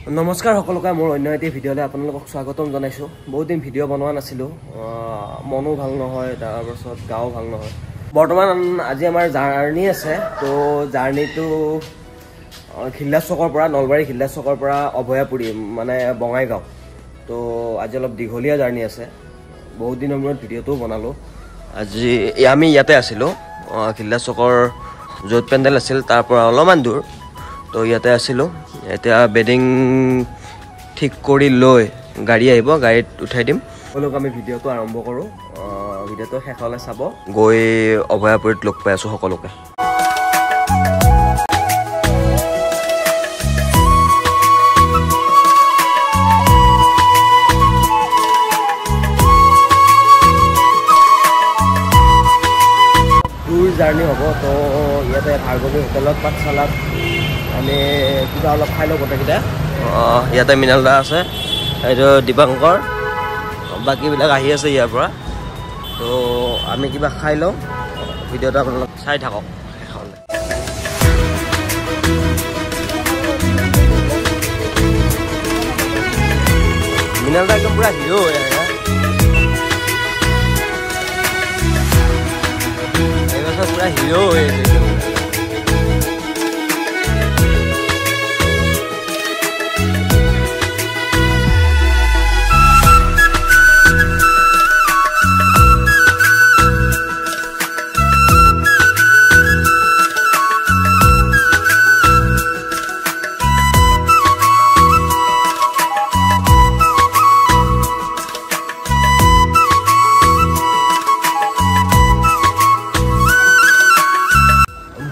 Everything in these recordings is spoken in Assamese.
নমস্কাৰ সকলোকে মোৰ অন্য এটি ভিডিঅ'লৈ আপোনালোকক স্বাগতম জনাইছোঁ। বহুত দিন ভিডিঅ' বনোৱা নাছিলোঁ, মনো ভাল নহয়, তাৰপাছত গাও ভাল নহয়। বৰ্তমান আজি আমাৰ জাৰ্ণি আছে, তো জাৰ্ণিটো খিল্লা চকৰ পৰা নলবাৰী খিল্লা চকৰ পৰা অভয়াপুৰী মানে বঙাইগাঁও। তো আজি অলপ দীঘলীয়া জাৰ্ণি আছে, বহুত দিনৰ মূৰত ভিডিঅ'টোও বনালোঁ। আজি আমি ইয়াতে আছিলোঁ, খিল্লা চকৰ য'ত পেণ্ডেল আছিল তাৰ পৰা অলপমান দূৰ। তো ইয়াতে আছিলোঁ, এতিয়া বেডিং ঠিক কৰি লৈ গাড়ী আহিব, গাড়ীত উঠাই দিম। সকলোকে আমি ভিডিঅ'টো আৰম্ভ কৰোঁ, ভিডিঅ'টো শেষলৈ চাব। গৈ অভয়াপুৰীত লগ পাই আছোঁ সকলোকে। দূৰ জাৰ্ণি হ'ব, তো ইয়াতে ভাৰ্গৱী হোটেলত পাঠশালাত আমি কিবা অলপ খাই লওঁ গোটেইকেইটা। ইয়াতে মৃণাল দা আছে, এইটো দীপাংকৰ, বাকীবিলাক আহি আছে ইয়াৰ পৰা। তো আমি কিবা খাই লওঁ, ভিডিঅ'টো আপোনালোক চাই থাকক শেষলৈ। মৃণাল দা একদম পুৰা হিৰো হৈ আহে, এইবছৰ পুৰা হিৰো হৈ আছে।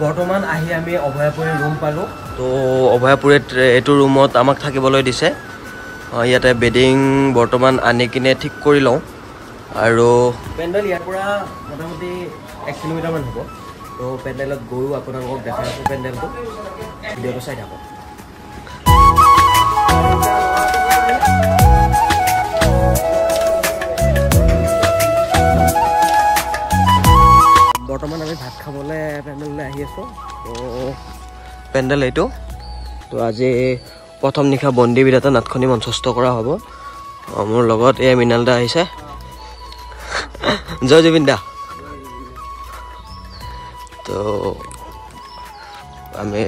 বৰ্তমান আহি আমি অভয়াপুৰী ৰুম পালোঁ। তো অভয়াপুৰীত এইটো ৰুমত আমাক থাকিবলৈ দিছে। ইয়াতে বেডিং বৰ্তমান আনি কিনে ঠিক কৰি লওঁ, আৰু পেণ্ডেল ইয়াৰ পৰা মোটামুটি 1 কিলোমিটাৰমান হ'ব। তো পেণ্ডেলত গৈও আপোনালোকক দেখাই আছোঁ পেণ্ডেলটো, ভিডিঅ'টো চাই থাকক। বৰ্তমান আমি ভাত খাবলৈ পেণ্ডেললৈ আহি আছোঁ। তো পেণ্ডেল এইটো। তো আজি প্ৰথম নিশা বন্দী বিধাতা নাটখনি মঞ্চস্থ কৰা হ'ব। মোৰ লগত এই মৃণাল দা আহিছে। জয় জুবিন দা। তো আমি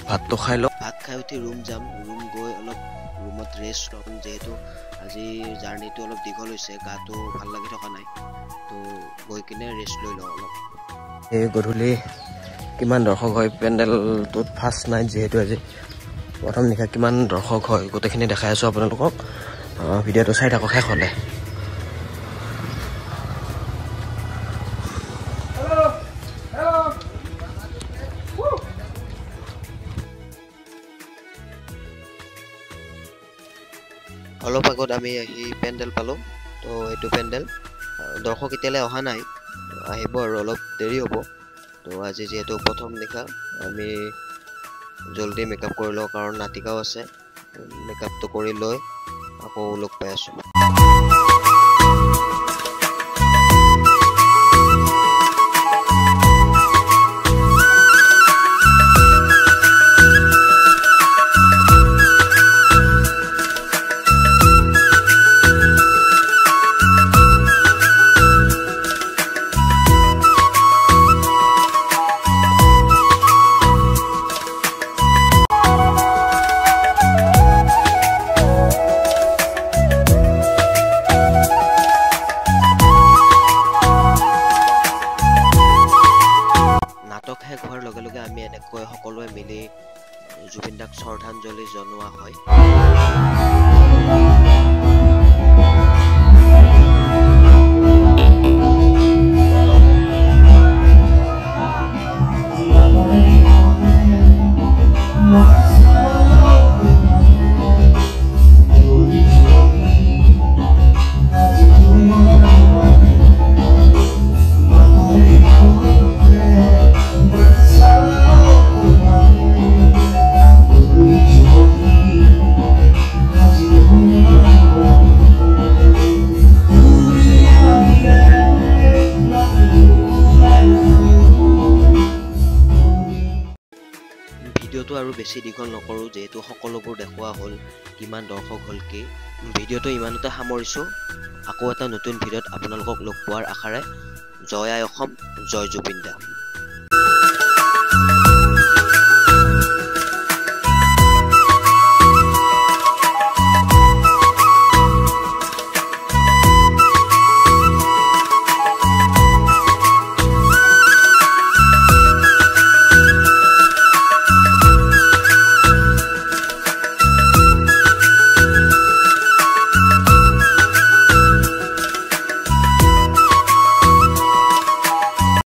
ভাতটো খাই লওঁ, ভাত খাই উঠি ৰুম যাম। ৰুম গৈ অলপ ৰুমত ৰেষ্ট ল'ম, যিহেতু আজি জাৰ্ণিটো অলপ দীঘল হৈছে, গাটো ভাল লাগি থকা নাই। তো গৈ কিনে ৰেষ্ট লৈ লওঁ অলপ। এই গধূলি কিমান দৰ্শক হয় পেণ্ডেলটোত, ফাৰ্ষ্ট নাইট যিহেতু আজি প্ৰথম নিশা, কিমান দৰ্শক হয় গোটেইখিনি দেখাই আছোঁ আপোনালোকক। ভিডিঅ'টো চাই থাকক শেষলৈ। অলপ আগত আমি আহি পেণ্ডেল পালোঁ। তো এইটো পেণ্ডেল, দৰ্শক এতিয়ালৈ অহা নাই, আহিব আৰু অলপ দেৰি হ'ব। তো আজি যিহেতু প্ৰথম নিশা, আমি জলদি মেকআপ কৰি লওঁ, কাৰণ নাটিকাও আছে। মেকআপটো কৰি লৈ আকৌ লগ পাই আছোঁ। শেষ হোৱাৰ লগে লগে আমি এনেকৈ সকলোৱে মিলি জুবিন দাক শ্ৰদ্ধাঞ্জলি জনোৱা হয়। বেছি দীঘল নকৰোঁ, যিহেতু সকলোবোৰ দেখুওৱা হ'ল, কিমান দৰ্শক হ'ল কি। ভিডিঅ'টো ইমানতে সামৰিছোঁ। আকৌ এটা নতুন ভিডিঅ'ত আপোনালোকক লগ পোৱাৰ আশাৰে জয় আই অসম, জয় জুবিন দা।